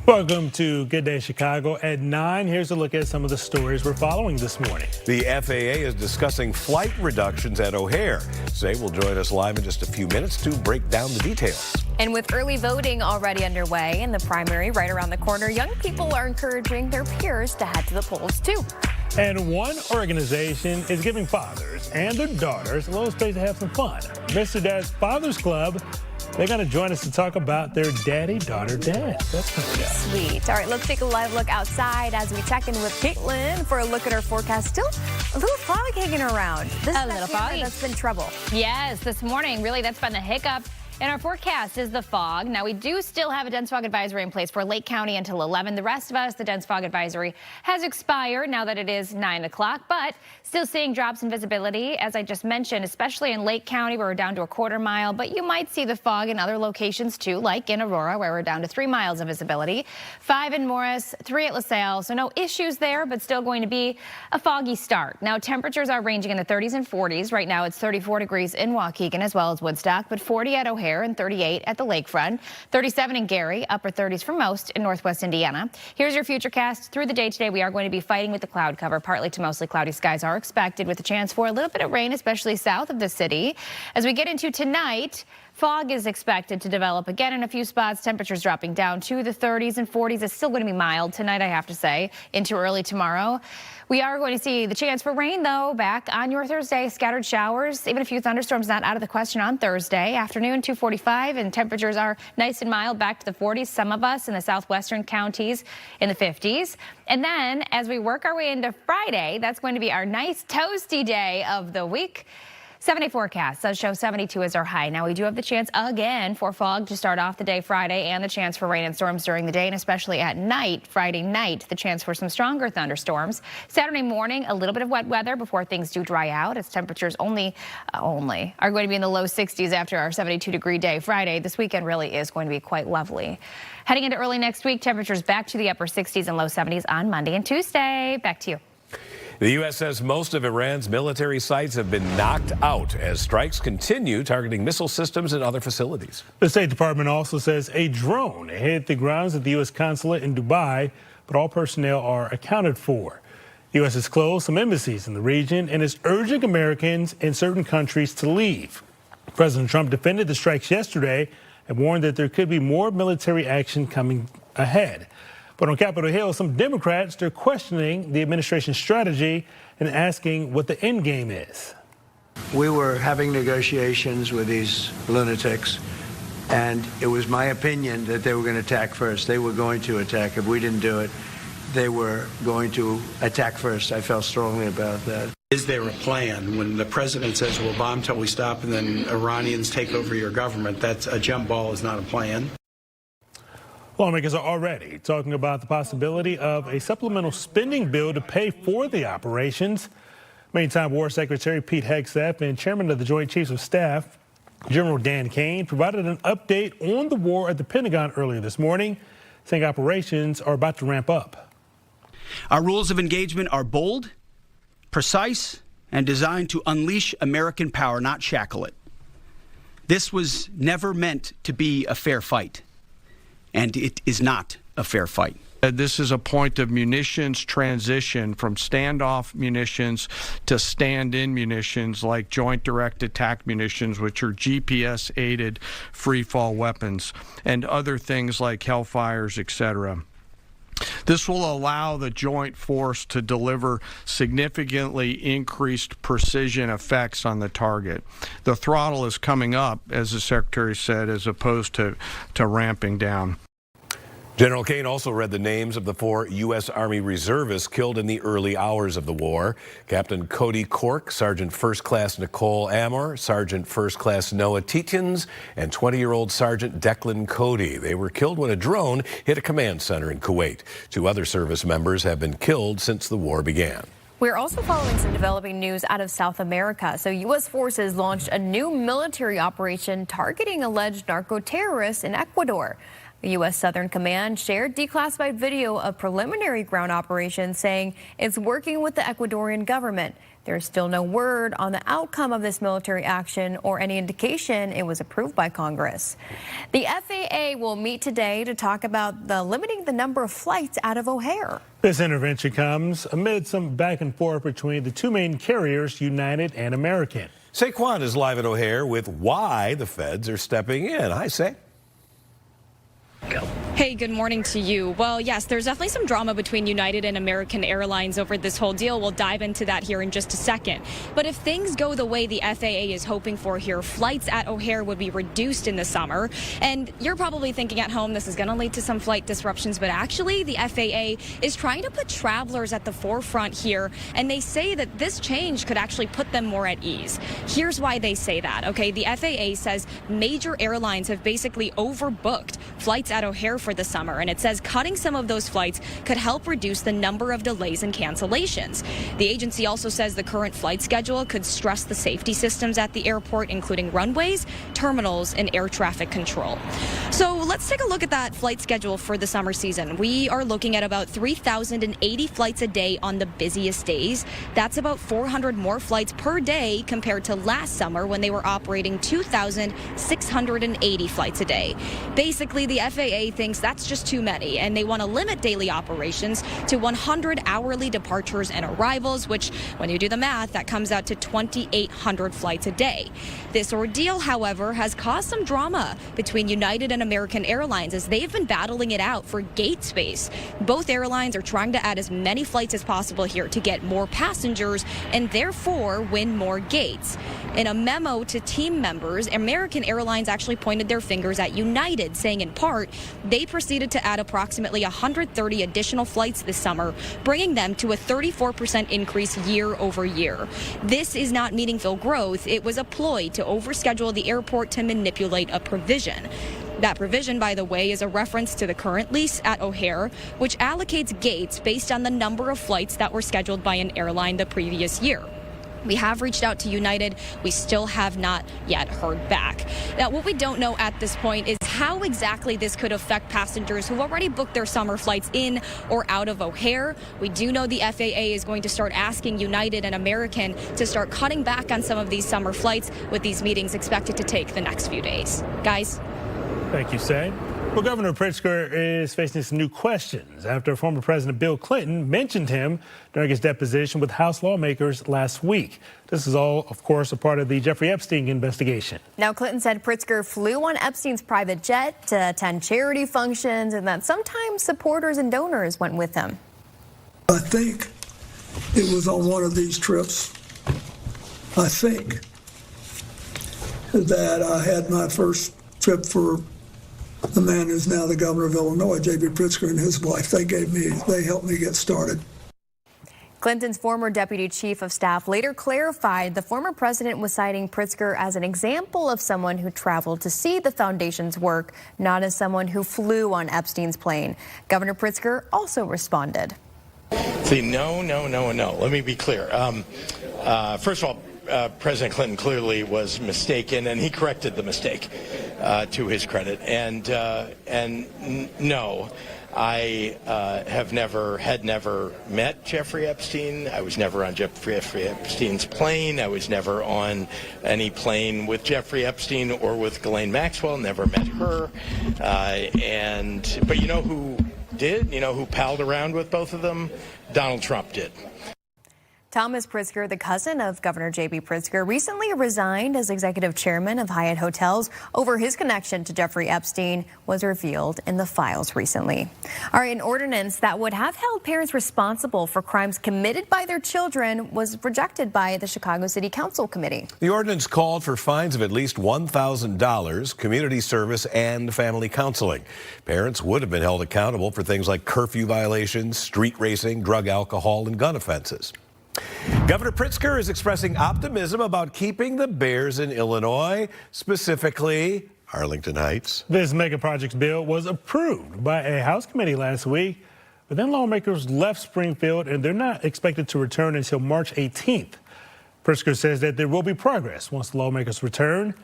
Welcome to Good Day Chicago. At 9, here's a look at some of the stories we're following this morning. The FAA is discussing flight reductions at O'Hare. Zay will join us live in just a few minutes to break down the details. And with early voting already underway and the primary right around the corner, young people are encouraging their peers to head to the polls too. And one organization is giving fathers and their daughters a little space to have some fun. Mr. Dad's Fathers Club. They're going to join us to talk about their daddy-daughter dance. That's coming up. Sweet. All right, let's take a live look outside as we check in with Caitlin for a look at our forecast. Still a little fog hanging around. This a little foggy. That's been trouble. Yes, this morning, really, that's been the hiccup. In our forecast is the fog. Now, we do still have a dense fog advisory in place for Lake County until 11. The rest of us, the dense fog advisory has expired now that it is 9 o'clock, but still seeing drops in visibility, as I just mentioned, especially in Lake County, where we're down to a quarter mile. But you might see the fog in other locations, too, like in Aurora, where we're down to 3 miles of visibility, 5 in Morris, 3 at LaSalle. So no issues there, but still going to be a foggy start. Now, temperatures are ranging in the 30s and 40s. Right now, it's 34 degrees in Waukegan as well as Woodstock, but 40 at O'Hare and 38 at the lakefront, 37 in Gary, upper 30s for most in northwest Indiana. Here's your futurecast. Through the day today, we are going to be fighting with the cloud cover. Partly to mostly cloudy skies are expected with a chance for a little bit of rain, especially south of the city. As we get into tonight, fog is expected to develop again in a few spots. Temperatures dropping down to the 30s and 40s. It's still going to be mild tonight, I have to say, into early tomorrow. We are going to see the chance for rain, though, back on your Thursday. Scattered showers, even a few thunderstorms not out of the question on Thursday. Afternoon, 2:45, and temperatures are nice and mild, back to the 40s. Some of us in the southwestern counties in the 50s. And then as we work our way into Friday, that's going to be our nice toasty day of the week. 7-day forecast does show 72 as our high. Now, we do have the chance again for fog to start off the day Friday and the chance for rain and storms during the day, and especially at night, Friday night, the chance for some stronger thunderstorms. Saturday morning, a little bit of wet weather before things do dry out, as temperatures only are going to be in the low 60s after our 72-degree day Friday. This weekend really is going to be quite lovely. Heading into early next week, temperatures back to the upper 60s and low 70s on Monday and Tuesday. Back to you. The U.S. says most of Iran's military sites have been knocked out as strikes continue targeting missile systems and other facilities. The State Department also says a drone hit the grounds of the U.S. consulate in Dubai, but all personnel are accounted for. The U.S. has closed some embassies in the region and is urging Americans in certain countries to leave. President Trump defended the strikes yesterday and warned that there could be more military action coming ahead. But on Capitol Hill, some Democrats, they're questioning the administration's strategy and asking what the end game is. We were having negotiations with these lunatics, and it was my opinion that they were going to attack first. They were going to attack. If we didn't do it, they were going to attack first. I felt strongly about that. Is there a plan? When the president says we'll bomb till we stop and then Iranians take over your government, that's a jump ball, is not a plan. Lawmakers are already talking about the possibility of a supplemental spending bill to pay for the operations. Meantime, War Secretary Pete Hegseth and Chairman of the Joint Chiefs of Staff, General Dan Kane, provided an update on the war at the Pentagon earlier this morning, saying operations are about to ramp up. Our rules of engagement are bold, precise, and designed to unleash American power, not shackle it. This was never meant to be a fair fight. And it is not a fair fight. This is a point of munitions transition from standoff munitions to stand-in munitions like Joint Direct Attack munitions, which are GPS-aided free-fall weapons, and other things like Hellfires, etc. This will allow the joint force to deliver significantly increased precision effects on the target. The throttle is coming up, as the Secretary said, as opposed to ramping down. General Kane also read the names of the 4 U.S. Army reservists killed in the early hours of the war. Captain Cody Cork, Sergeant First Class Nicole Amor, Sergeant First Class Noah Tietjens, and 20-year-old Sergeant Declan Cody. They were killed when a drone hit a command center in Kuwait. 2 other service members have been killed since the war began. We're also following some developing news out of South America. So U.S. forces launched a new military operation targeting alleged narco-terrorists in Ecuador. The U.S. Southern Command shared declassified video of preliminary ground operations saying it's working with the Ecuadorian government. There's still no word on the outcome of this military action or any indication it was approved by Congress. The FAA will meet today to talk about limiting the number of flights out of O'Hare. This intervention comes amid some back and forth between the two main carriers, United and American. Saquon is live at O'Hare with why the feds are stepping in. Hi, Say. Hey, good morning to you. Well, yes, there's definitely some drama between United and American Airlines over this whole deal. We'll dive into that here in just a second. But if things go the way the FAA is hoping for here, flights at O'Hare would be reduced in the summer. And you're probably thinking at home this is going to lead to some flight disruptions, but actually the FAA is trying to put travelers at the forefront here, and they say that this change could actually put them more at ease. Here's why they say that, okay? The FAA says major airlines have basically overbooked flights at O'Hare for the summer, and it says cutting some of those flights could help reduce the number of delays and cancellations. The agency also says the current flight schedule could stress the safety systems at the airport, including runways, terminals, and air traffic control. So let's take a look at that flight schedule for the summer season. We are looking at about 3,080 flights a day on the busiest days. That's about 400 more flights per day compared to last summer when they were operating 2,680 flights a day. Basically, the FAA thinks that's just too many, and they want to limit daily operations to 100 hourly departures and arrivals, which, when you do the math, that comes out to 2,800 flights a day. This ordeal, however, has caused some drama between United and American Airlines as they've been battling it out for gate space. Both airlines are trying to add as many flights as possible here to get more passengers and therefore win more gates. In a memo to team members, American Airlines actually pointed their fingers at United, saying in part they proceeded to add approximately 130 additional flights this summer, bringing them to a 34% increase year over year. This is not meaningful growth. It was a ploy to overschedule the airport to manipulate a provision. That provision, by the way, is a reference to the current lease at O'Hare, which allocates gates based on the number of flights that were scheduled by an airline the previous year. We have reached out to United. We still have not yet heard back. Now, what we don't know at this point is how exactly this could affect passengers who already booked their summer flights in or out of O'Hare. We do know the FAA is going to start asking United and American to start cutting back on some of these summer flights, with these meetings expected to take the next few days. Guys? Thank you, Say. Well, Governor Pritzker is facing some new questions after former President Bill Clinton mentioned him during his deposition with House lawmakers last week. This is all, of course, a part of the Jeffrey Epstein investigation. Now, Clinton said Pritzker flew on Epstein's private jet to attend charity functions and that sometimes supporters and donors went with him. I think it was on one of these trips, I think, that I had my first trip for the man who's now the governor of Illinois, J.B. Pritzker, and his wife. They helped me get started. Clinton's former deputy chief of staff later clarified the former president was citing Pritzker as an example of someone who traveled to see the foundation's work, not as someone who flew on Epstein's plane. Governor Pritzker also responded. See, no. Let me be clear. First of all, President Clinton clearly was mistaken, and he corrected the mistake, to his credit. And no, I had never met Jeffrey Epstein. I was never on Jeffrey Epstein's plane. I was never on any plane with Jeffrey Epstein or with Ghislaine Maxwell. Never met her. But you know who did? You know who palled around with both of them? Donald Trump did. Thomas Pritzker, the cousin of Governor J.B. Pritzker, recently resigned as executive chairman of Hyatt Hotels over his connection to Jeffrey Epstein was revealed in the files recently. All right, an ordinance that would have held parents responsible for crimes committed by their children was rejected by the Chicago City Council Committee. The ordinance called for fines of at least $1,000, community service, and family counseling. Parents would have been held accountable for things like curfew violations, street racing, drug, alcohol, and gun offenses. Governor Pritzker is expressing optimism about keeping the Bears in Illinois, specifically Arlington Heights. This mega projects bill was approved by a House committee last week, but then lawmakers left Springfield and they're not expected to return until March 18th. Pritzker says that there will be progress once the lawmakers return.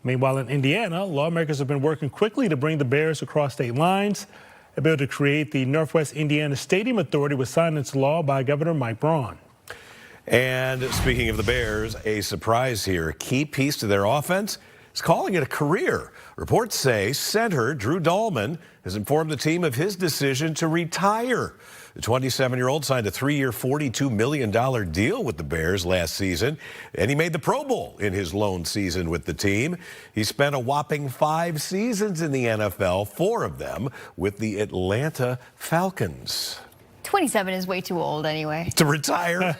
Meanwhile, in Indiana, lawmakers have been working quickly to bring the Bears across state lines. A bill to create the Northwest Indiana Stadium Authority was signed into law by Governor Mike Braun. And speaking of the Bears, a surprise here. Key piece to their offense is calling it a career. Reports say center Drew Dahlman has informed the team of his decision to retire. The 27-year-old signed a 3-year, $42 million deal with the Bears last season, and he made the Pro Bowl in his lone season with the team. He spent a whopping 5 seasons in the NFL, 4 of them with the Atlanta Falcons. 27 is way too old anyway. To retire?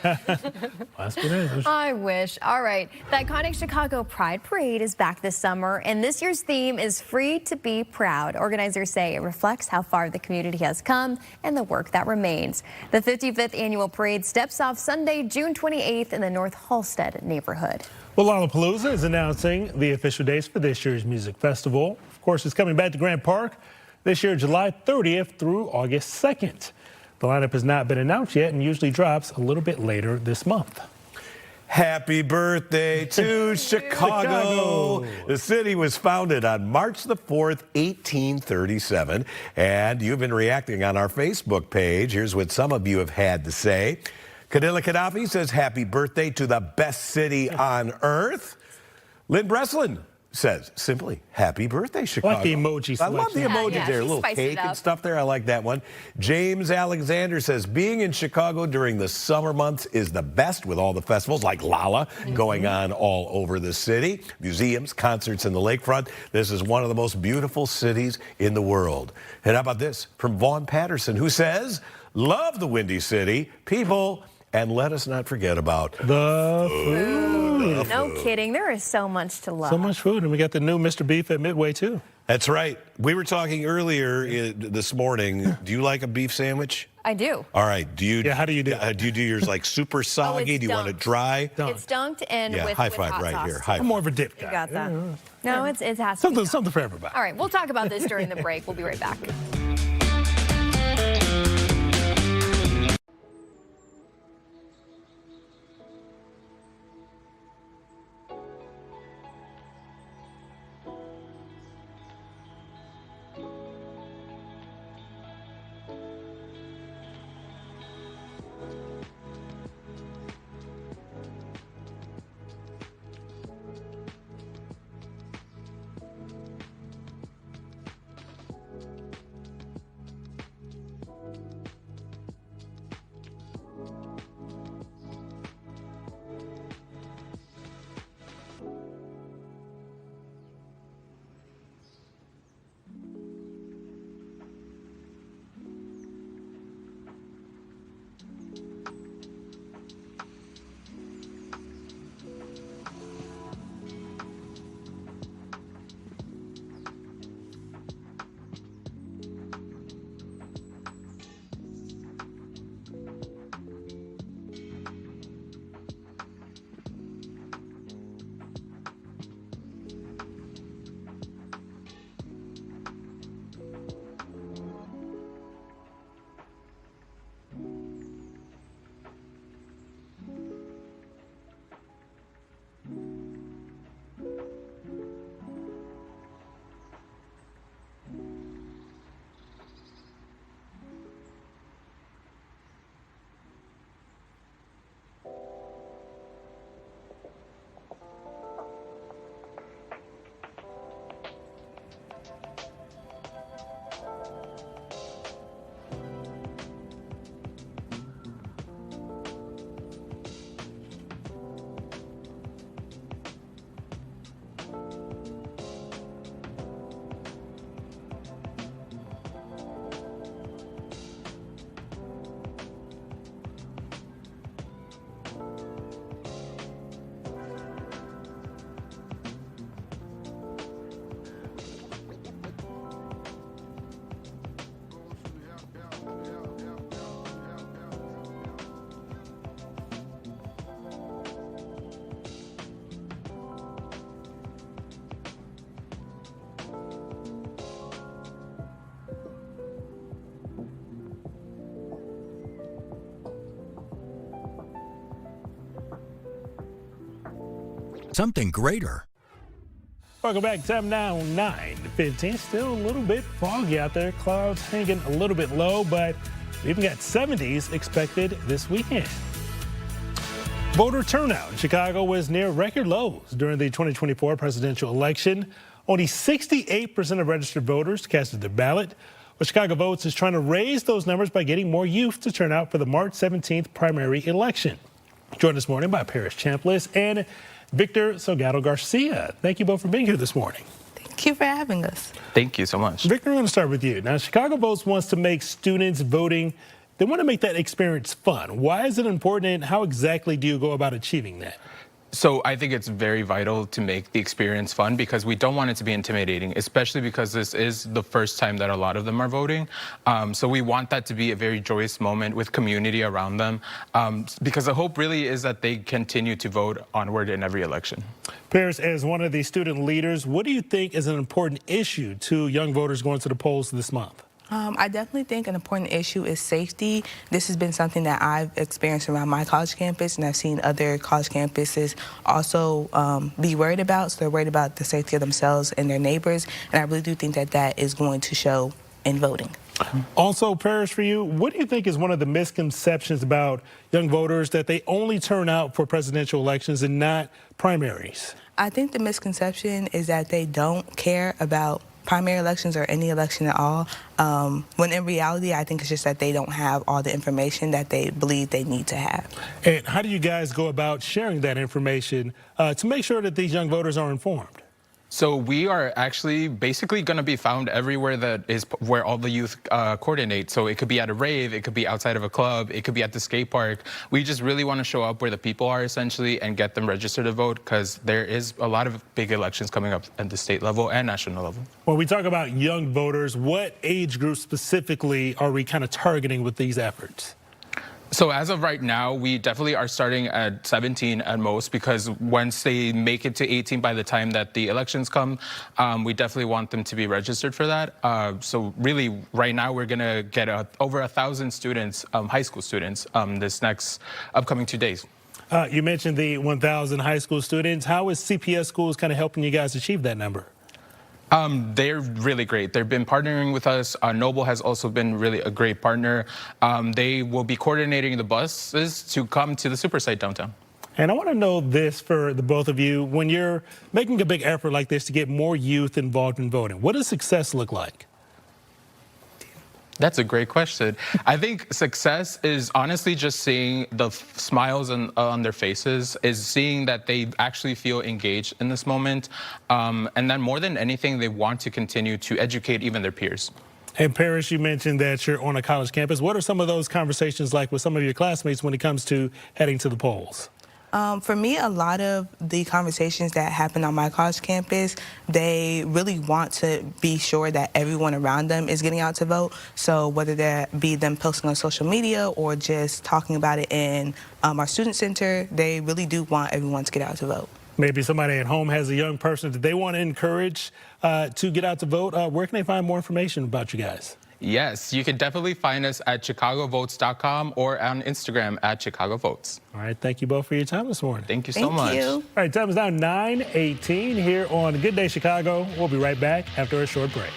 I wish. All right. The iconic Chicago Pride Parade is back this summer, and this year's theme is Free to Be Proud. Organizers say it reflects how far the community has come and the work that remains. The 55th annual parade steps off Sunday, June 28th in the North Halsted neighborhood. Well, Lollapalooza is announcing the official dates for this year's music festival. Of course, it's coming back to Grant Park this year, July 30th through August 2nd. The lineup has not been announced yet and usually drops a little bit later this month. Happy birthday to Chicago. The city was founded on March the 4th, 1837. And you've been reacting on our Facebook page. Here's what some of you have had to say. Kadila Gaddafi says, happy birthday to the best city on earth. Lynn Breslin says, simply, happy birthday, Chicago. I like the emoji I love the selection. emoji there. A little cake and stuff there. I like that one. James Alexander says, being in Chicago during the summer months is the best with all the festivals like Lolla going on all over the city. Museums, concerts in the lakefront. This is one of the most beautiful cities in the world. And how about this from Vaughn Patterson, who says, love the Windy City, people, and let us not forget about the food. No kidding. There is so much to love. So much food. And we got the new Mr. Beef at Midway, too. That's right. We were talking earlier this morning. Do you like a beef sandwich? I do. All right. Do you? Yeah, how do you do? Do you do yours like super soggy? Do you want it dry? It's dunked and Yeah, with high with five hot right sauce. here. High I'm more of a dip You guy. got that. No, it has to be Something for everybody. All right, we'll talk about this during the break. We'll be right back. Something greater. Welcome back. Time now 9:15. Still a little bit foggy out there. Clouds hanging a little bit low, but we even got 70s expected this weekend. Voter turnout in Chicago was near record lows during the 2024 presidential election. Only 68% of registered voters casted their ballot. Well, Chicago Votes is trying to raise those numbers by getting more youth to turn out for the March 17th primary election. Joined this morning by Paris Chambliss and Victor Salgado Garcia. Thank you both for being here this morning. Thank you for having us. Thank you so much. Victor, I'm going to start with you. Now, Chicago Votes wants to make students voting, they want to make that experience fun. Why is it important, and how exactly do you go about achieving that? So I think it's very vital to make the experience fun because we don't want it to be intimidating, especially because this is the first time that a lot of them are voting. So we want that to be a very joyous moment with community around them because the hope really is that they continue to vote onward in every election. Paris, as one of the student leaders, what do you think is an important issue to young voters going to the polls this month? I definitely think an important issue is safety. This has been something that I've experienced around my college campus, and I've seen other college campuses also be worried about. So they're worried about the safety of themselves and their neighbors, and I really do think that that is going to show in voting. Also, Paris, for you, what do you think is one of the misconceptions about young voters that they only turn out for presidential elections and not primaries? I think the misconception is that they don't care about primary elections or any election at all, when in reality, I think it's just that they don't have all the information that they believe they need to have. And how do you guys go about sharing that information to make sure that these young voters are informed? So we are actually basically going to be found everywhere that is where all the youth coordinate. So it could be at a rave, it could be outside of a club, it could be at the skate park. We just really want to show up where the people are essentially and get them registered to vote because there is a lot of big elections coming up at the state level and national level. When we talk about young voters, what age group specifically are we kind of targeting with these efforts? So as of right now, we definitely are starting at 17 at most because once they make it to 18 by the time that the elections come, we definitely want them to be registered for that. So really, right now, we're going to get over 1,000 students, high school students, this next upcoming 2 days. You mentioned the 1,000 high school students. How is CPS Schools kind of helping you guys achieve that number? They're really great. They've been partnering with us. Noble has also been really a great partner. They will be coordinating the buses to come to the super site downtown. And I want to know this for the both of you. When you're making a big effort like this to get more youth involved in voting, what does success look like? That's a great question. I think success is honestly just seeing the smiles on their faces, is seeing that they actually feel engaged in this moment. And then more than anything, they want to continue to educate even their peers. And Paris, you mentioned that you're on a college campus. What are some of those conversations like with some of your classmates when it comes to heading to the polls? For me, a lot of the conversations that happen on my college campus, they really want to be sure that everyone around them is getting out to vote. So whether that be them posting on social media or just talking about it in our student center, they really do want everyone to get out to vote. Maybe somebody at home has a young person that they want to encourage to get out to vote. Where can they find more information about you guys? Yes, you can definitely find us at chicagovotes.com or on Instagram at chicagovotes. All right, thank you both for your time this morning. Thank you so much. Thank you. All right, time is now 9:18 here on Good Day Chicago. We'll be right back after a short break.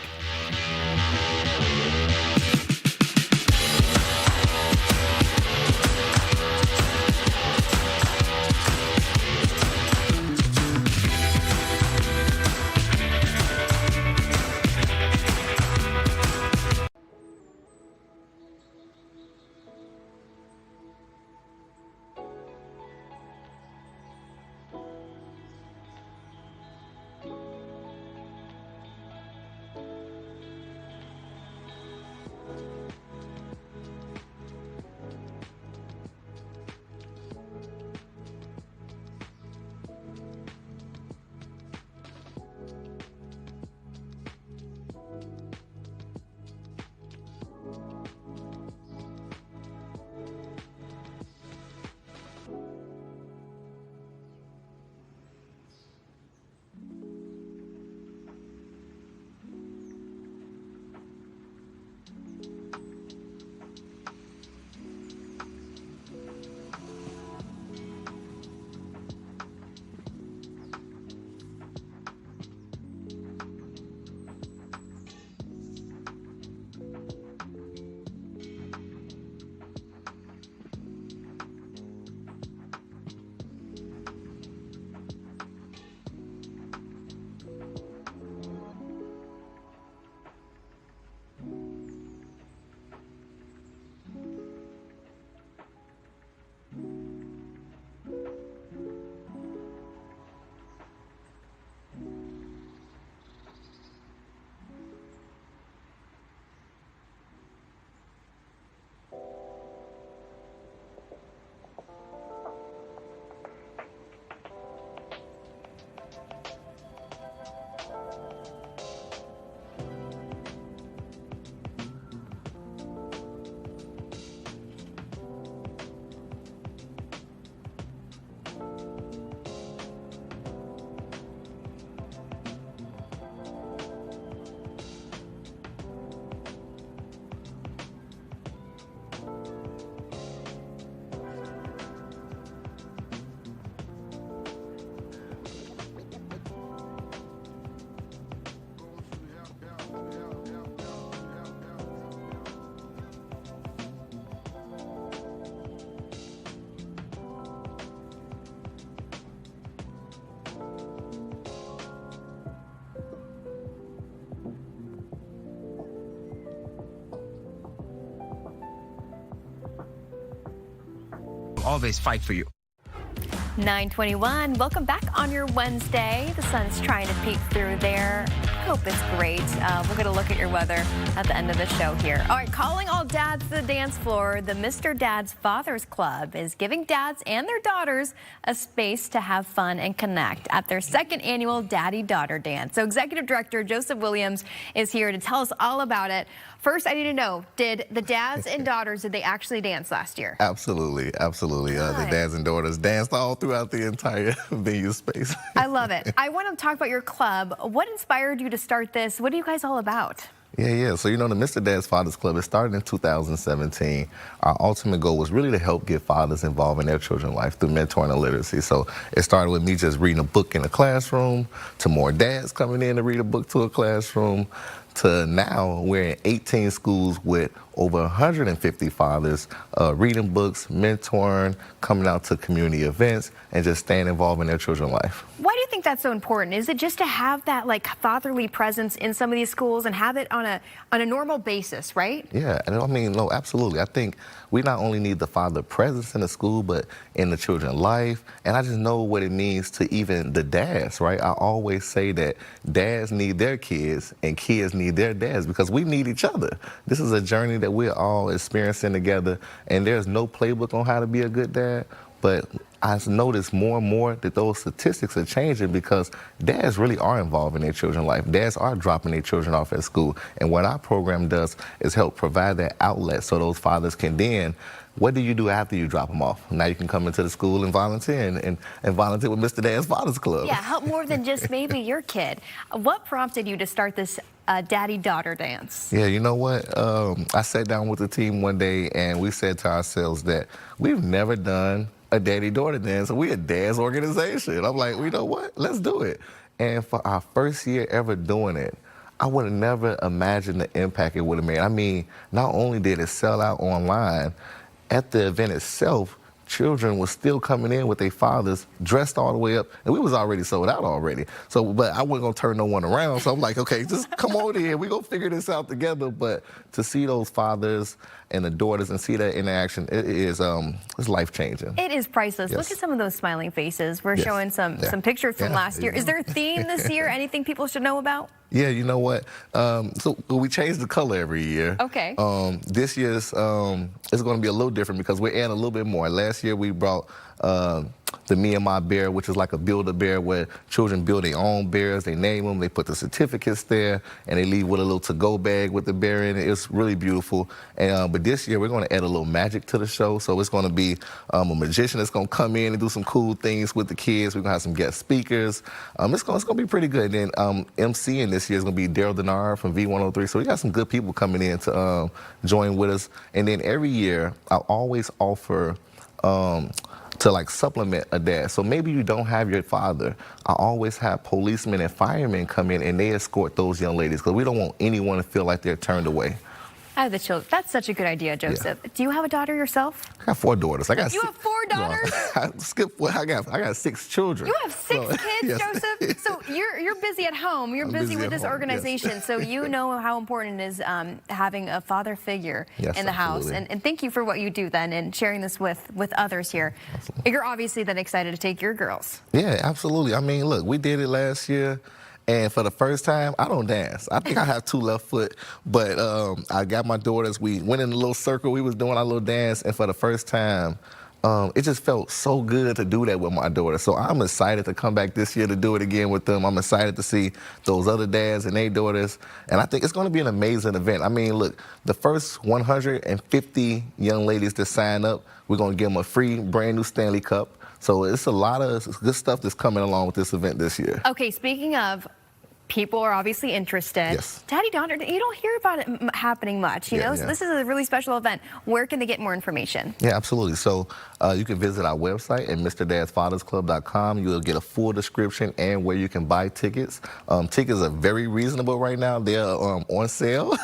Always fight for you. 9:21. Welcome back on your Wednesday. The sun's trying to peek through there. Hope it's great. We're going to look at your weather at the end of the show here. All right, calling all dads to the dance floor. The Mr. Dad's Fathers Club is giving dads and their daughters a space to have fun and connect at their second annual Daddy-Daughter Dance. So Executive Director Joseph Williams is here to tell us all about it. First, I need to know, did the dads and daughters, did they actually dance last year? Absolutely, absolutely. The dads and daughters danced all throughout the entire venue space. I love it. I want to talk about your club. What inspired you to start this? What are you guys all about? Yeah. So, the Mr. Dad's Fathers Club, it started in 2017. Our ultimate goal was really to help get fathers involved in their children's life through mentoring and literacy. So it started with me just reading a book in a classroom, to more dads coming in to read a book to a classroom, to now we're in 18 schools with over 150 fathers reading books, mentoring, coming out to community events, and just staying involved in their children's life. Why do you think that's so important? Is it just to have that fatherly presence in some of these schools and have it on a normal basis, right? Yeah, no, absolutely. I think we not only need the father presence in the school, but in the children's life. And I just know what it means to even the dads, right? I always say that dads need their kids and kids need their dads because we need each other. This is a journey that we're all experiencing together, and there's no playbook on how to be a good dad. But I've noticed more and more that those statistics are changing because dads really are involved in their children's life. Dads are dropping their children off at school. And what our program does is help provide that outlet so those fathers can then, what do you do after you drop them off? Now you can come into the school and volunteer and volunteer with Mr. Dad's Fathers Club. Yeah, help more than just maybe your kid. What prompted you to start this daddy-daughter dance? Yeah, you know what? I sat down with the team one day and we said to ourselves that we've never done a daddy-daughter dance, and we're a dad's organization. I'm like, you know what? Let's do it. And for our first year ever doing it, I would have never imagined the impact it would have made. I mean, not only did it sell out online, at the event itself, children were still coming in with their fathers dressed all the way up, and we was already sold out already. So, but I wasn't gonna turn no one around, so I'm like, okay, just come on in, we gonna figure this out together. But to see those fathers and the daughters and see that interaction, it is it's life-changing. It is priceless. Yes. Look at some of those smiling faces. We're showing some pictures from last year. Is there a theme this year? Anything people should know about? Yeah, you know what? So we change the color every year. Okay. This year's it's going to be a little different because we're adding a little bit more. Last year we brought the Me and My Bear, which is like a Build-A-Bear where children build their own bears, they name them, they put the certificates there, and they leave with a little to-go bag with the bear in it. It's really beautiful. And, but this year we're going to add a little magic to the show. So it's going to be a magician that's going to come in and do some cool things with the kids. We're going to have some guest speakers. It's going to be pretty good. And then MCing this year is going to be Daryl Denard from V103. So we got some good people coming in to join with us. And then every year I always offer to like supplement a dad. So maybe you don't have your father. I always have policemen and firemen come in and they escort those young ladies because we don't want anyone to feel like they're turned away. I have the children. That's such a good idea, Joseph. Yeah. Do you have a daughter yourself? I got 4 daughters. You have 4 daughters? I got 6 children. You have 6 kids, yes. Joseph? So you're busy at home. You're busy with this organization. Yes. So you know how important it is having a father figure in the house. And thank you for what you do then and sharing this with others here. Absolutely. You're obviously then excited to take your girls. Yeah, absolutely. I mean, look, we did it last year. And for the first time, I don't dance. I think I have 2 left foot, but I got my daughters. We went in a little circle. We was doing our little dance, and for the first time, it just felt so good to do that with my daughter. So I'm excited to come back this year to do it again with them. I'm excited to see those other dads and their daughters, and I think it's going to be an amazing event. I mean, look, the first 150 young ladies that sign up, we're going to give them a free brand new Stanley Cup. So it's a lot of good stuff that's coming along with this event this year. Okay, speaking of, people are obviously interested. Yes. Daddy-daughter, you don't hear about it happening much, you know? So this is a really special event. Where can they get more information? Yeah, absolutely. So you can visit our website at MrDadsFathersClub.com. You'll get a full description and where you can buy tickets. Tickets are very reasonable right now. They're on sale.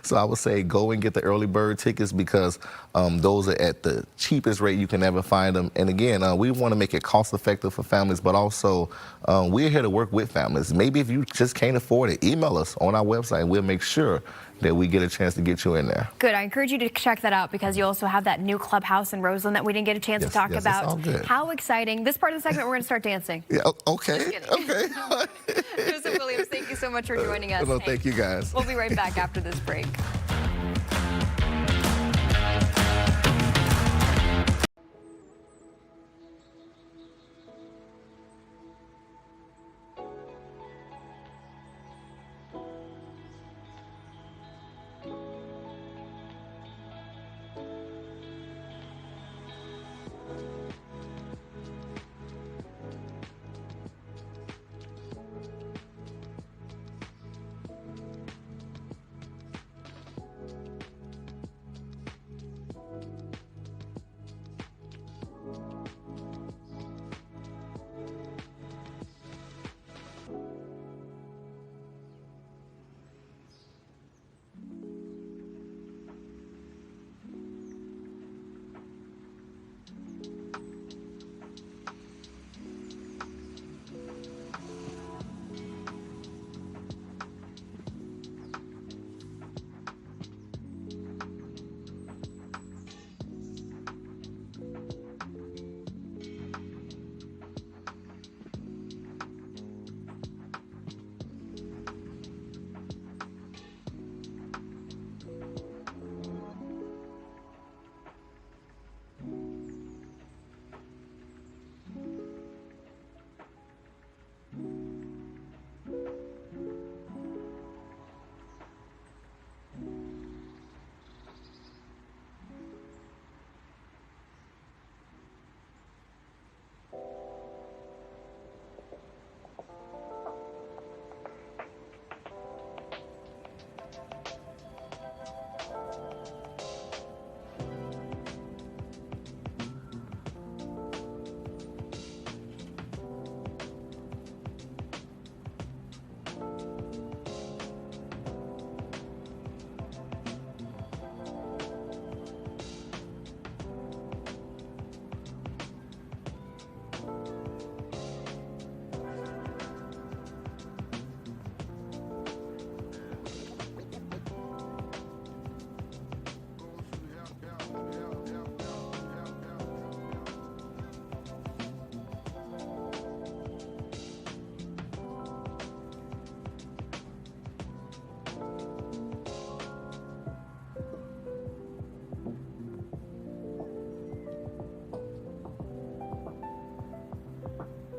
So I would say go and get the early bird tickets because those are at the cheapest rate you can ever find them. And again, we want to make it cost effective for families, but also we're here to work with families. Maybe if you just can't afford it, email us on our website and we'll make sure that we get a chance to get you in there. Good. I encourage you to check that out because you also have that new clubhouse in Roseland that we didn't get a chance to talk about. It's all good. How exciting. This part of the segment, we're going to start dancing. Yeah, okay. Okay. Joseph Williams, thank you so much for joining us. No, thank you, guys. We'll be right back after this break.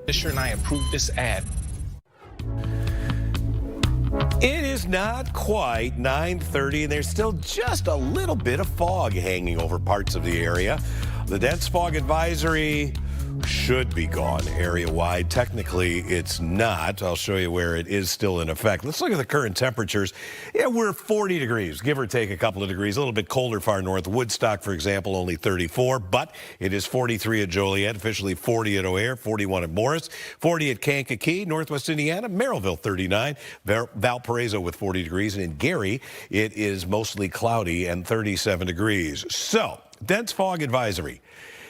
Fisher and I approved this ad. It is not quite 9:30, and there's still just a little bit of fog hanging over parts of the area. The dense fog advisory should be gone area-wide. Technically, it's not. I'll show you where it is still in effect. Let's look at the current temperatures. Yeah, we're 40 degrees, give or take a couple of degrees. A little bit colder far north. Woodstock, for example, only 34, but it is 43 at Joliet, officially 40 at O'Hare, 41 at Morris, 40 at Kankakee, Northwest Indiana, Merrillville 39, Valparaiso with 40 degrees, and in Gary, it is mostly cloudy and 37 degrees. So, dense fog advisory.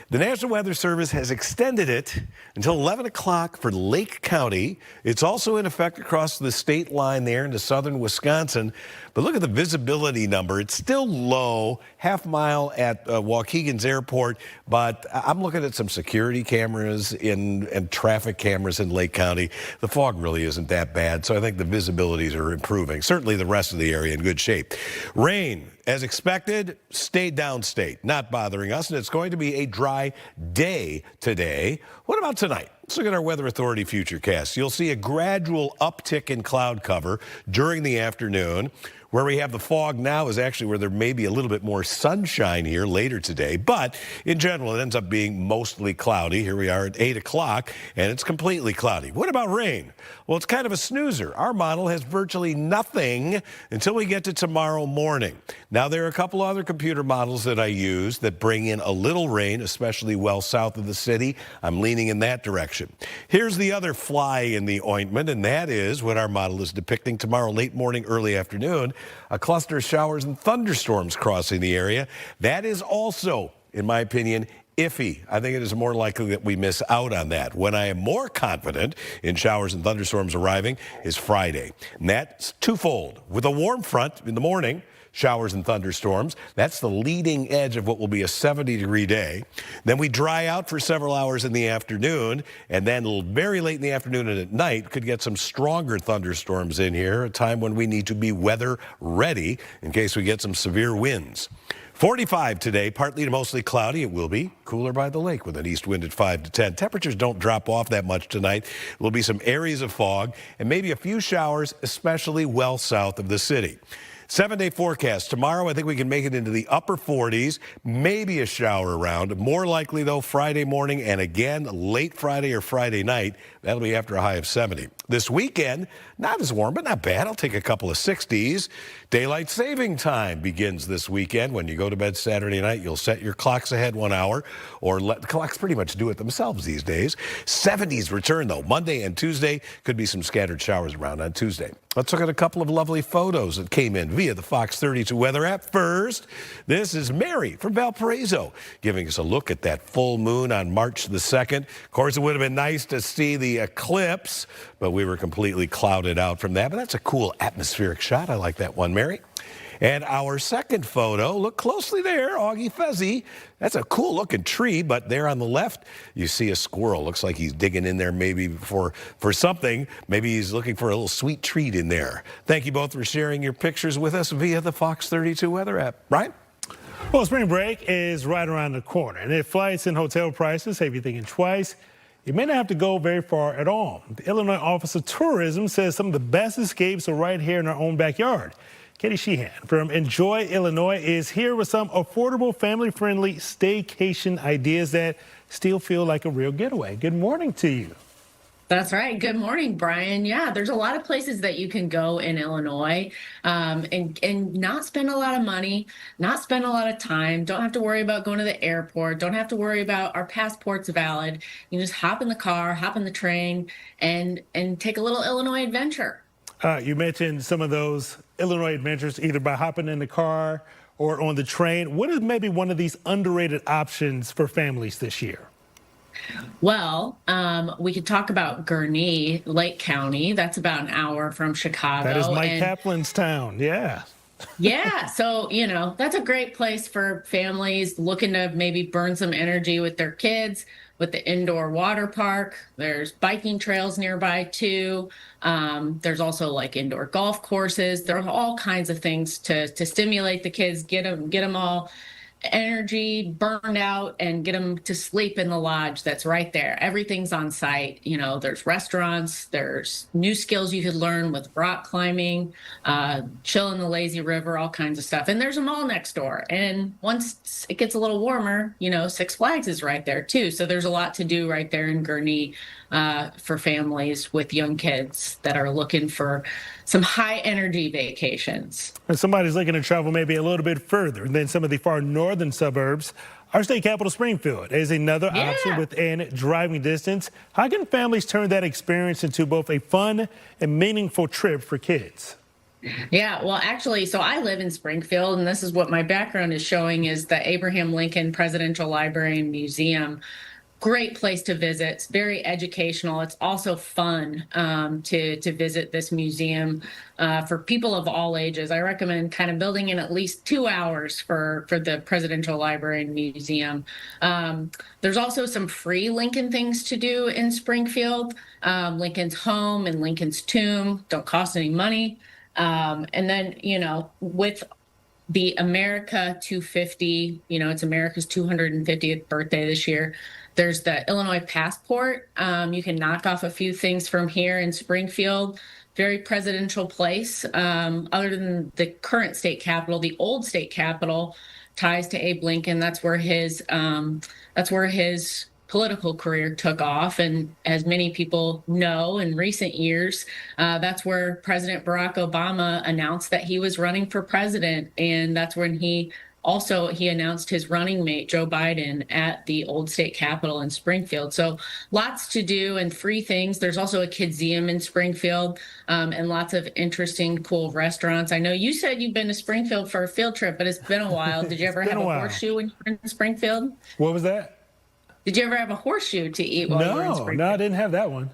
The National Weather Service has extended it until 11 o'clock for Lake County. It's also in effect across the state line there into southern Wisconsin. But look at the visibility number. It's still low, half mile at Waukegan's airport. But I'm looking at some security cameras and traffic cameras in Lake County. The fog really isn't that bad. So I think the visibilities are improving. Certainly the rest of the area in good shape. Rain, as expected, stayed downstate, not bothering us. And it's going to be a dry day today. What about tonight? Let's look at our Weather Authority futurecast. You'll see a gradual uptick in cloud cover during the afternoon. Where we have the fog now is actually where there may be a little bit more sunshine here later today. But in general, it ends up being mostly cloudy. Here we are at 8 o'clock, and it's completely cloudy. What about rain? Well, it's kind of a snoozer. Our model has virtually nothing until we get to tomorrow morning. Now, there are a couple other computer models that I use that bring in a little rain, especially well south of the city. I'm leaning in that direction. Here's the other fly in the ointment, and that is what our model is depicting tomorrow late morning, early afternoon. A cluster of showers and thunderstorms crossing the area. That is also, in my opinion, iffy. I think it is more likely that we miss out on that. When I am more confident in showers and thunderstorms arriving is Friday. And that's twofold. With a warm front in the morning, showers and thunderstorms. That's the leading edge of what will be a 70-degree day. Then we dry out for several hours in the afternoon, and then very late in the afternoon and at night could get some stronger thunderstorms in here, a time when we need to be weather ready in case we get some severe winds. 45 today, partly to mostly cloudy. It will be cooler by the lake with an east wind at 5 to 10. Temperatures don't drop off that much tonight. There will be some areas of fog and maybe a few showers, especially well south of the city. 7-day forecast. Tomorrow, I think we can make it into the upper 40s, maybe a shower around. More likely, though, Friday morning and again late Friday or Friday night. That'll be after a high of 70. This weekend, not as warm, but not bad. I'll take a couple of 60s. Daylight saving time begins this weekend. When you go to bed Saturday night, you'll set your clocks ahead 1 hour, or let the clocks pretty much do it themselves these days. 70s return, though. Monday and Tuesday could be some scattered showers around on Tuesday. Let's look at a couple of lovely photos that came in via the Fox 32 weather app. First, this is Mary from Valparaiso giving us a look at that full moon on March the 2nd. Of course, it would have been nice to see the eclipse, but we were completely clouded out from that. But that's a cool atmospheric shot. I like that one, Mary. And our second photo, look closely there, Augie Fezzi. That's a cool looking tree, but there on the left, you see a squirrel. Looks like he's digging in there maybe for something. Maybe he's looking for a little sweet treat in there. Thank you both for sharing your pictures with us via the Fox 32 weather app. Brian? Well, spring break is right around the corner, and if flights and hotel prices have you thinking twice, you may not have to go very far at all. The Illinois Office of Tourism says some of the best escapes are right here in our own backyard. Katie Sheehan from Enjoy Illinois is here with some affordable, family-friendly staycation ideas that still feel like a real getaway. Good morning to you. That's right. Good morning, Brian. Yeah, there's a lot of places that you can go in Illinois and not spend a lot of money, not spend a lot of time. Don't have to worry about going to the airport. Don't have to worry about our passports valid. You just hop in the car, hop in the train, and take a little Illinois adventure. You mentioned some of those Illinois adventures either by hopping in the car or on the train. What is maybe one of these underrated options for families this year? Well, we could talk about Gurnee, Lake County. That's about an hour from Chicago. That is Mike Kaplan's town, yeah. Yeah, so, that's a great place for families looking to maybe burn some energy with their kids, with the indoor water park. There's biking trails nearby, too. There's also, indoor golf courses. There are all kinds of things to stimulate the kids, get them all energy, burned out, and get them to sleep in the lodge that's right there. Everything's on site. You know, there's restaurants, there's new skills you could learn with rock climbing, chill in the lazy river, all kinds of stuff. And there's a mall next door. And once it gets a little warmer, you know, Six Flags is right there too. So there's a lot to do right there in Gurnee for families with young kids that are looking for some high energy vacations. And somebody's looking to travel maybe a little bit further than some of the far northern suburbs. Our state capital, Springfield, is another option within driving distance. How can families turn that experience into both a fun and meaningful trip for kids? Yeah, well, actually, so I live in Springfield, and this is what my background is showing is the Abraham Lincoln Presidential Library and Museum. Great place to visit. It's very educational. It's also fun to visit this museum for people of all ages. I recommend kind of building in at least 2 hours for the Presidential Library and Museum. There's also some free Lincoln things to do in Springfield. Lincoln's home and Lincoln's tomb don't cost any money. And then, you know, with the America 250, you know, it's America's 250th birthday this year. There's the Illinois Passport. You can knock off a few things from here in Springfield. Very presidential place. Other than the current state capitol, the old state capitol ties to Abe Lincoln. That's where his political career took off. And as many people know in recent years, that's where President Barack Obama announced that he was running for president. And that's when he announced his running mate, Joe Biden, at the old state capitol in Springfield. So lots to do and free things. There's also a Kidseum in Springfield and lots of interesting, cool restaurants. I know you said you've been to Springfield for a field trip, but it's been a while. Did you ever have a horseshoe when you were in Springfield? What was that? Did you ever have a horseshoe to eat while you were in Springfield? No, I didn't have that one.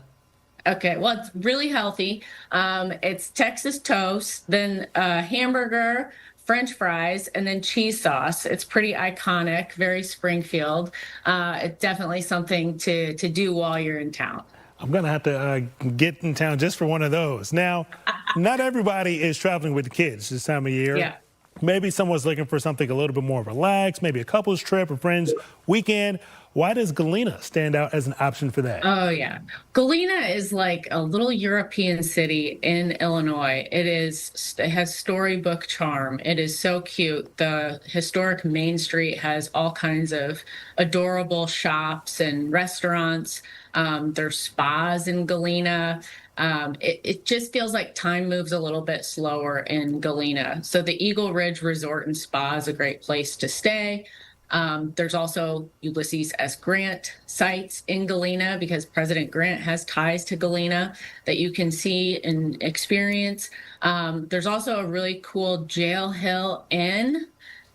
Okay, well, it's really healthy. It's Texas toast, then hamburger, French fries, and then cheese sauce. It's pretty iconic, very Springfield. It's definitely something to do while you're in town. I'm going to have to get in town just for one of those. Now, not everybody is traveling with the kids this time of year. Yeah. Maybe someone's looking for something a little bit more relaxed, maybe a couple's trip or friends weekend. Why does Galena stand out as an option for that? Oh, yeah. Galena is like a little European city in Illinois. It has storybook charm. It is so cute. The historic Main Street has all kinds of adorable shops and restaurants. There's spas in Galena. It just feels like time moves a little bit slower in Galena. So the Eagle Ridge Resort and Spa is a great place to stay. There's also Ulysses S. Grant sites in Galena because President Grant has ties to Galena that you can see and experience. There's also a really cool Jail Hill Inn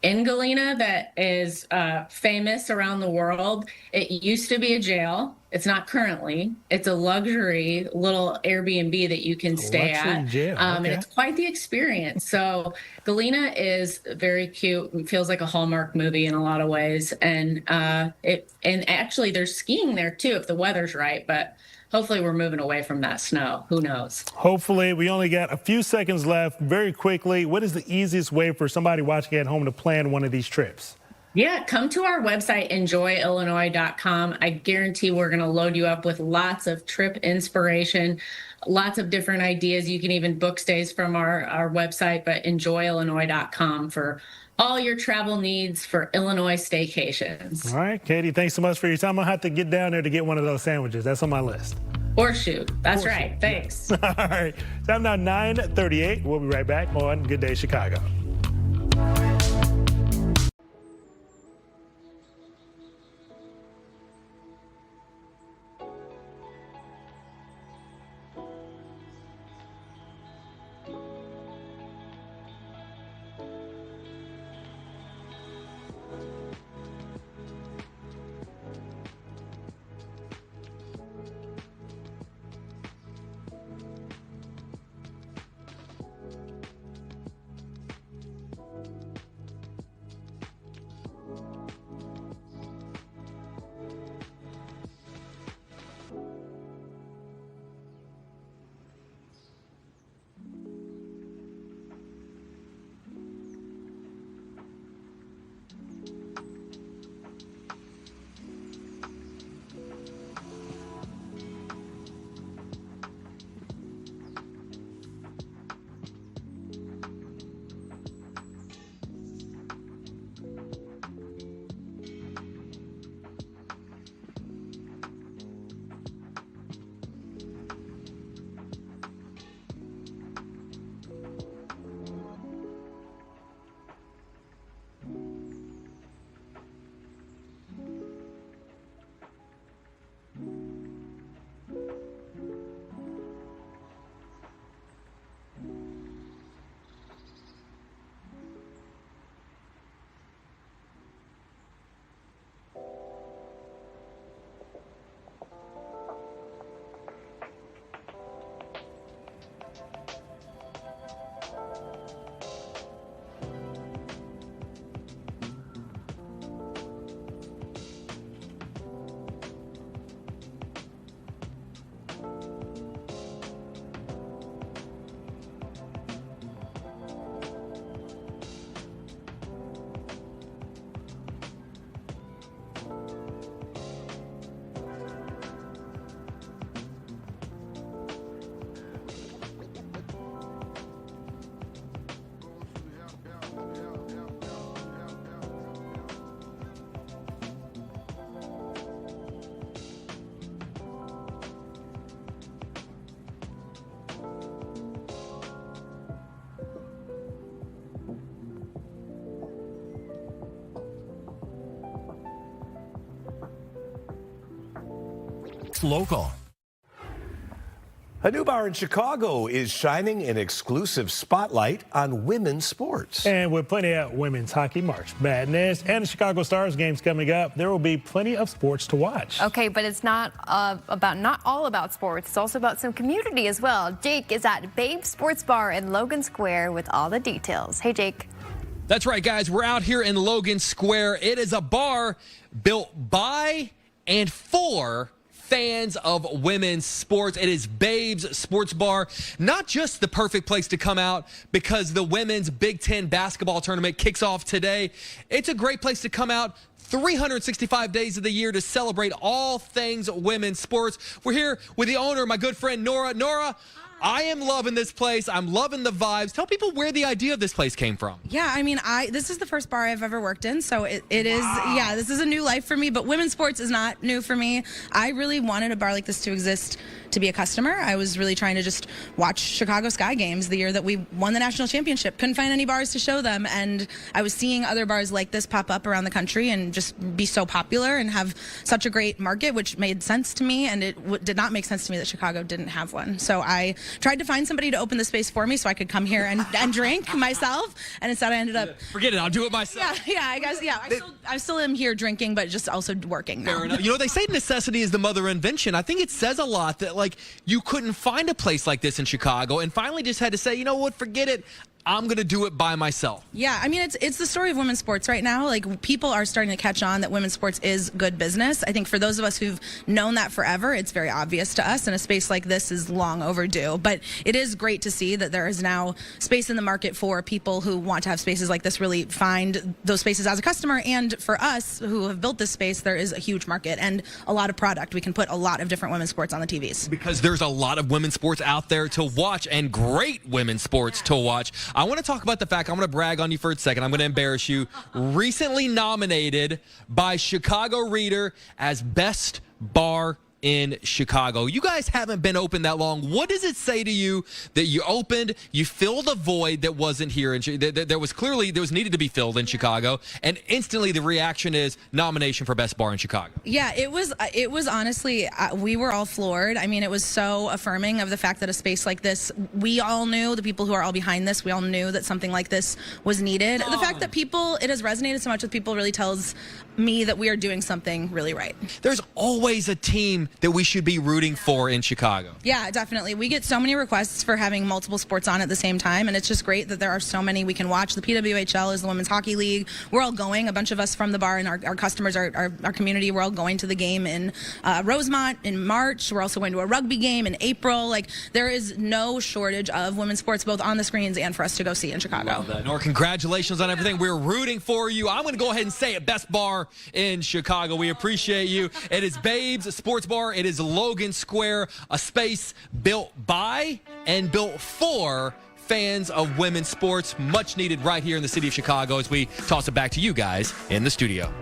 in Galena that is famous around the world. It used to be a jail. It's not currently. It's a luxury little Airbnb that you can stay at. Jail. And it's quite the experience. So Galena is very cute. It feels like a Hallmark movie in a lot of ways. And actually there's skiing there too if the weather's right. But hopefully we're moving away from that snow. Who knows? Hopefully. We only got a few seconds left. Very quickly, what is the easiest way for somebody watching at home to plan one of these trips? Yeah, come to our website, enjoyillinois.com. I guarantee we're going to load you up with lots of trip inspiration, lots of different ideas. You can even book stays from our website, but enjoyillinois.com for all your travel needs for Illinois staycations. All right, Katie, thanks so much for your time. I'll have to get down there to get one of those sandwiches. That's on my list. Horseshoe. That's right. Thanks. All right. Time now 9:38. We'll be right back on Good Day Chicago. Next Local. A new bar in Chicago is shining an exclusive spotlight on women's sports. And with plenty of women's hockey, March Madness, and the Chicago Stars games coming up, there will be plenty of sports to watch. Okay, but it's not all about sports. It's also about some community as well. Jake is at Babe Sports Bar in Logan Square with all the details. Hey, Jake. That's right, guys. We're out here in Logan Square. It is a bar built by and for fans of women's sports. It is Babe's Sports Bar. Not just the perfect place to come out because the women's Big Ten basketball tournament kicks off today. It's a great place to come out 365 days of the year to celebrate all things women's sports. We're here with the owner, my good friend Nora. Nora, I am loving this place. I'm loving the vibes. Tell people where the idea of this place came from. Yeah, I mean, this is the first bar I've ever worked in, so it is, yeah, this is a new life for me, but women's sports is not new for me. I really wanted a bar like this to exist to be a customer. I was really trying to just watch Chicago Sky games the year that we won the national championship. Couldn't find any bars to show them, and I was seeing other bars like this pop up around the country and just be so popular and have such a great market, which made sense to me, and it did not make sense to me that Chicago didn't have one. So I tried to find somebody to open the space for me so I could come here and drink myself, and instead I ended up... Forget it, I'll do it myself. Yeah, I guess, yeah. I still am here drinking, but just also working now. Fair enough. You know, they say necessity is the mother of invention. I think it says a lot that, like, you couldn't find a place like this in Chicago and finally just had to say, you know what, forget it. I'm going to do it by myself. Yeah, I mean, it's the story of women's sports right now. Like, people are starting to catch on that women's sports is good business. I think for those of us who've known that forever, it's very obvious to us, and a space like this is long overdue. But it is great to see that there is now space in the market for people who want to have spaces like this really find those spaces as a customer. And for us who have built this space, there is a huge market and a lot of product. We can put a lot of different women's sports on the TVs. Because there's a lot of women's sports out there to watch, and great women's sports to watch. I want to talk about the fact, I'm going to brag on you for a second. I'm going to embarrass you. Recently nominated by Chicago Reader as Best Bar in Chicago. You guys haven't been open that long. What does it say to you that you opened, you filled a void that wasn't here, there was needed to be filled in Chicago, and instantly the reaction is nomination for Best Bar in Chicago? Yeah, it was honestly, we were all floored. I mean, it was so affirming of the fact that a space like this, we all knew, the people who are all behind this, we all knew that something like this was needed. The fact that it has resonated so much with people really tells me that we are doing something really right. There's always a team that we should be rooting for in Chicago. Yeah, definitely. We get so many requests for having multiple sports on at the same time, and it's just great that there are so many we can watch. The PWHL is the Women's Hockey League. We're all going, a bunch of us from the bar and our customers, our community, we're all going to the game in Rosemont in March. We're also going to a rugby game in April. Like, there is no shortage of women's sports, both on the screens and for us to go see in Chicago. Nora, congratulations on everything. We're rooting for you. I'm going to go ahead and say it, Best Bar in Chicago. We appreciate you. It is Babe's Sports Bar. It is Logan Square, a space built by and built for fans of women's sports. Much needed right here in the city of Chicago as we toss it back to you guys in the studio.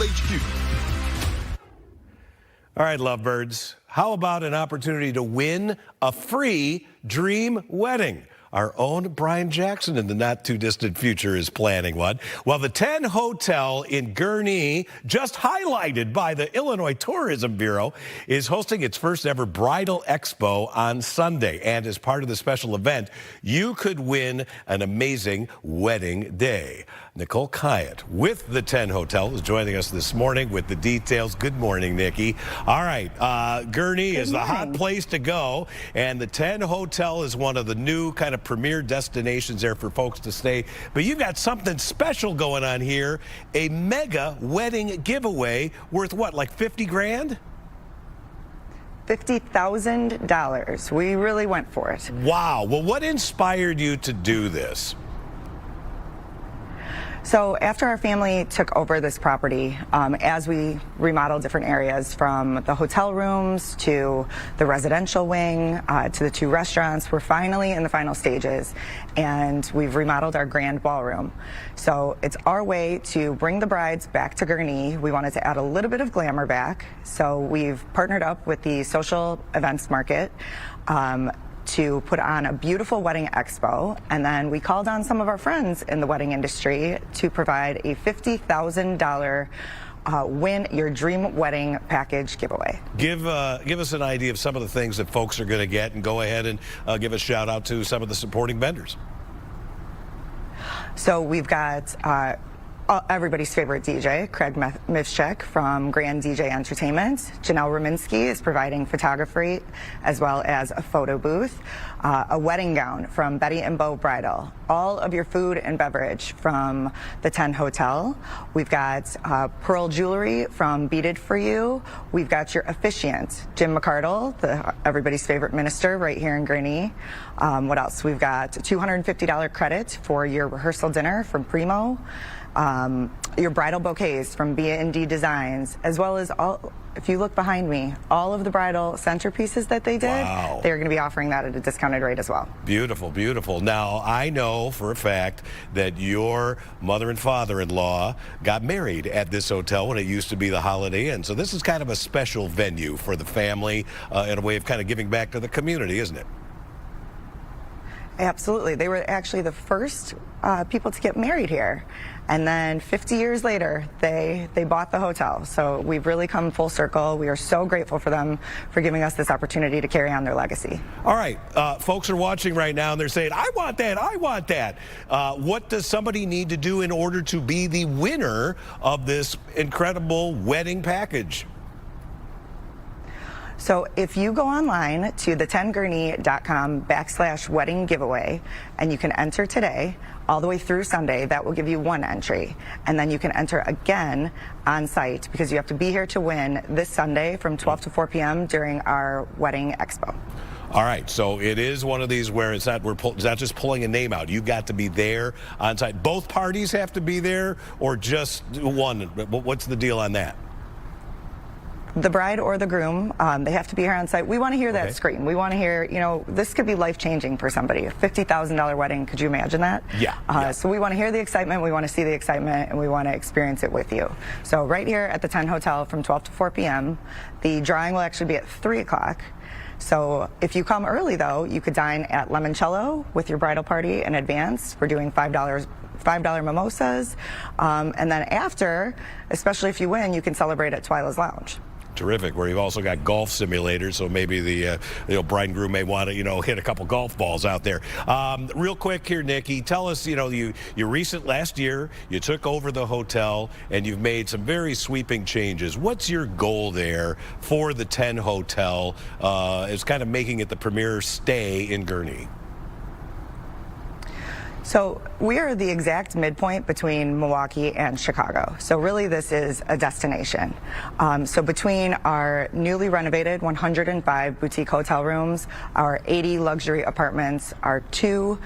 HQ. All right, lovebirds, how about an opportunity to win a free dream wedding? Our own Brian Jackson in the not-too-distant future is planning one. Well, the 10 Hotel in Gurnee, just highlighted by the Illinois Tourism Bureau, is hosting its first ever Bridal Expo on Sunday. And as part of the special event, you could win an amazing wedding day. Nicole Kyatt with the 10 Hotel is joining us this morning with the details. Good morning, Nikki. All right, Gurnee is the hot place to go, and the 10 Hotel is one of the new kind of premier destinations there for folks to stay. But you've got something special going on here, a mega wedding giveaway worth what, like 50 grand? $50,000. We really went for it. Wow. Well, what inspired you to do this? So after our family took over this property, as we remodeled different areas from the hotel rooms to the residential wing to the 2 restaurants, we're finally in the final stages, and we've remodeled our grand ballroom. So it's our way to bring the brides back to Gurnee. We wanted to add a little bit of glamour back, so we've partnered up with the Social Events Market to put on a beautiful wedding expo, and then we called on some of our friends in the wedding industry to provide a $50,000 win your dream wedding package giveaway. Give us an idea of some of the things that folks are going to get, and go ahead and give a shout out to some of the supporting vendors. So we've got everybody's favorite DJ, Craig Mifschek from Grand DJ Entertainment. Janelle Rominski is providing photography as well as a photo booth. A wedding gown from Betty and Bo Bridal. All of your food and beverage from the 10 Hotel. We've got pearl jewelry from Beaded For You. We've got your officiant, Jim McCardle, everybody's favorite minister right here in Gurnee. What else? We've got a $250 credit for your rehearsal dinner from Primo. Your bridal bouquets from B&D Designs, as well as if you look behind me, all of the bridal centerpieces that they did, they're going to be offering that at a discounted rate as well. Beautiful, beautiful. Now, I know for a fact that your mother and father-in-law got married at this hotel when it used to be the Holiday Inn. So this is kind of a special venue for the family and a way of kind of giving back to the community, isn't it? Absolutely. They were actually the first people to get married here. And then 50 years later, they bought the hotel. So we've really come full circle. We are so grateful for them for giving us this opportunity to carry on their legacy. All right. Folks are watching right now, and they're saying, I want that, I want that. What does somebody need to do in order to be the winner of this incredible wedding package? So if you go online to the10gurnee.com/wedding giveaway, and you can enter today all the way through Sunday, that will give you 1 entry. And then you can enter again on site, because you have to be here to win this Sunday from 12 to 4 p.m. during our wedding expo. All right, so it is one of these where it's not just pulling a name out. You've got to be there on site. Both parties have to be there, or just one? What's the deal on that? The bride or the groom, they have to be here on site. We want to hear that scream. We want to hear, this could be life-changing for somebody. A $50,000 wedding, could you imagine that? Yeah. So we want to hear the excitement, we want to see the excitement, and we want to experience it with you. So right here at the 10 Hotel from 12 to 4 p.m., the drawing will actually be at 3 o'clock. So if you come early, though, you could dine at Limoncello with your bridal party in advance. We're doing $5 mimosas. And then after, especially if you win, you can celebrate at Twyla's Lounge. Terrific, where you've also got golf simulators, so maybe the bride and groom may want to hit a couple golf balls out there. Real quick here, Nikki, tell us, you last year you took over the hotel and you've made some very sweeping changes. What's your goal there for the 10 Hotel as kind of making it the premier stay in Gurnee? So we are the exact midpoint between Milwaukee and Chicago. So really this is a destination. So between our newly renovated 105 boutique hotel rooms, our 80 luxury apartments, our 2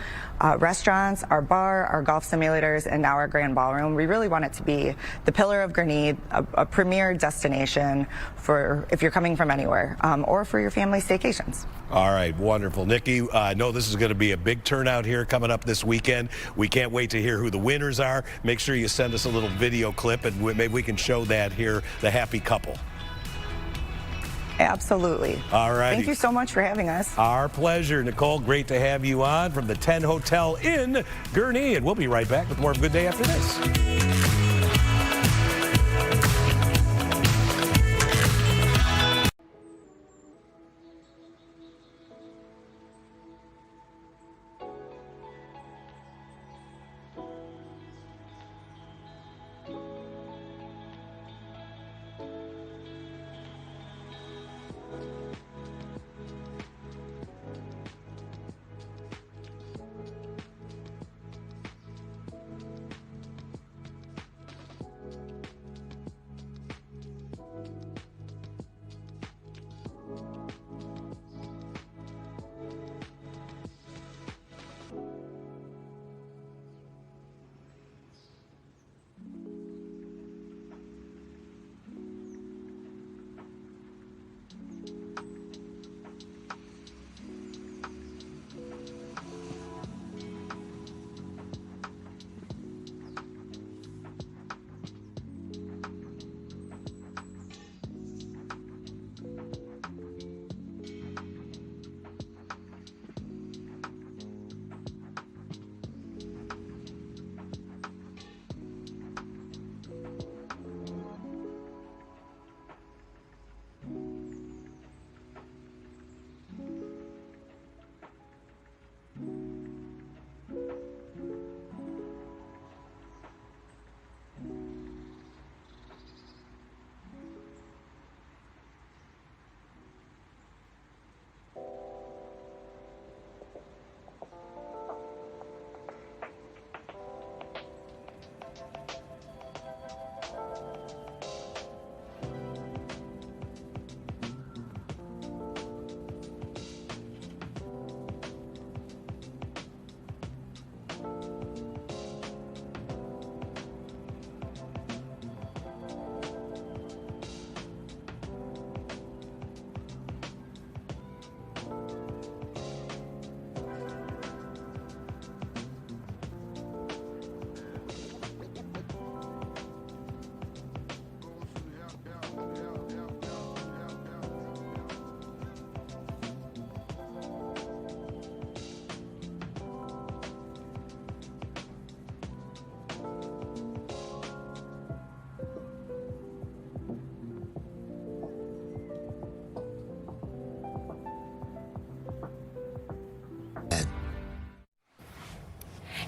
restaurants, our bar, our golf simulators, and now our grand ballroom, we really want it to be the pillar of Gurnee, a premier destination for if you're coming from anywhere, or for your family staycations. All right, wonderful. Nikki, I know this is going to be a big turnout here coming up this weekend. weekend. We can't wait to hear who the winners are. Make sure you send us a little video clip, and maybe we can show that here, the happy couple. Absolutely. All right. Thank you so much for having us. Our pleasure, Nicole. Great to have you on from the 10 Hotel in Gurnee. And we'll be right back with more of Good Day after this.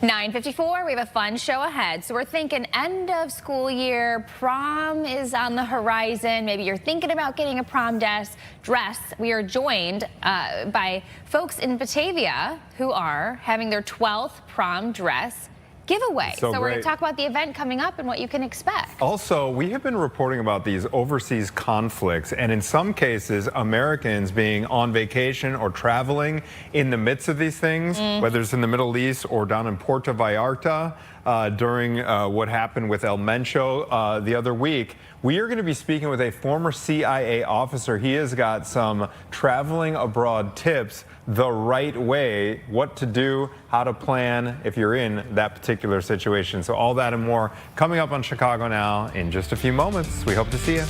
(9:54), we have a fun show ahead. So we're thinking end of school year, prom is on the horizon. Maybe you're thinking about getting a prom dress. We are joined by folks in Batavia who are having their 12th prom dress giveaway. So we're going to talk about the event coming up and what you can expect. Also, we have been reporting about these overseas conflicts, and in some cases, Americans being on vacation or traveling in the midst of these things, whether it's in the Middle East or down in Puerto Vallarta during what happened with El Mencho the other week. We are going to be speaking with a former CIA officer. He has got some traveling abroad tips, the right way, what to do, how to plan if you're in that particular situation. So all that and more coming up on Chicago Now in just a few moments. We hope to see you.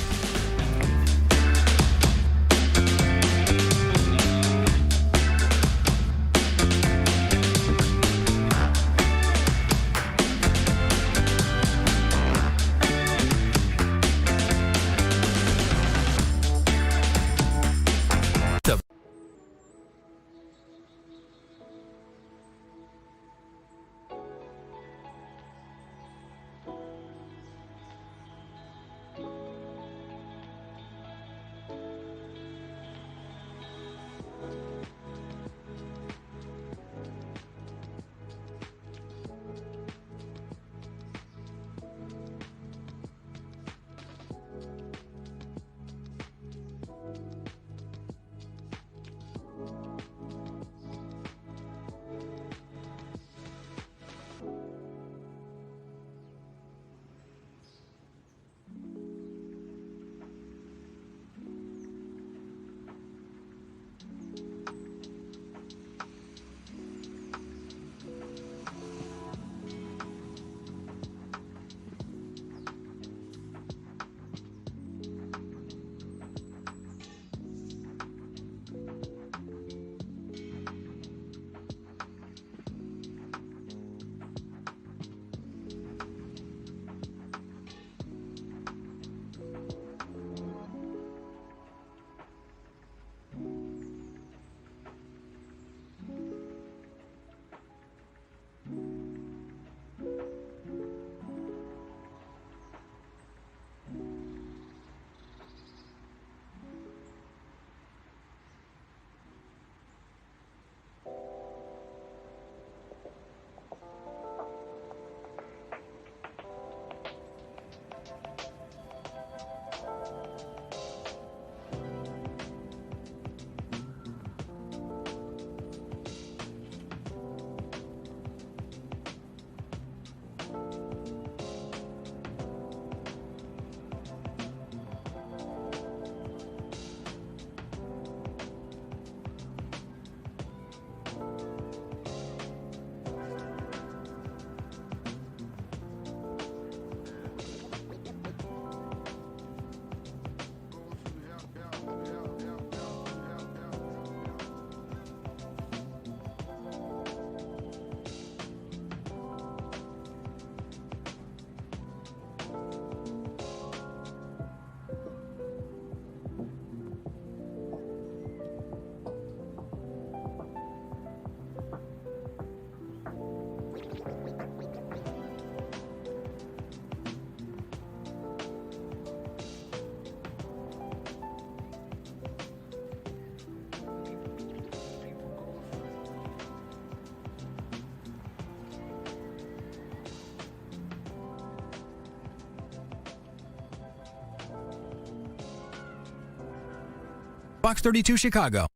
Fox 32 Chicago.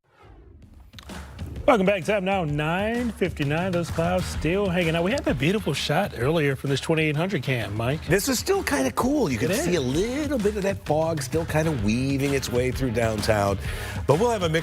Welcome back. Time now 9:59. Those clouds still hanging out. We had that beautiful shot earlier from this 2800 cam, Mike. This is still kind of cool. You can see a little bit of that fog still kind of weaving its way through downtown. But we'll have a mix.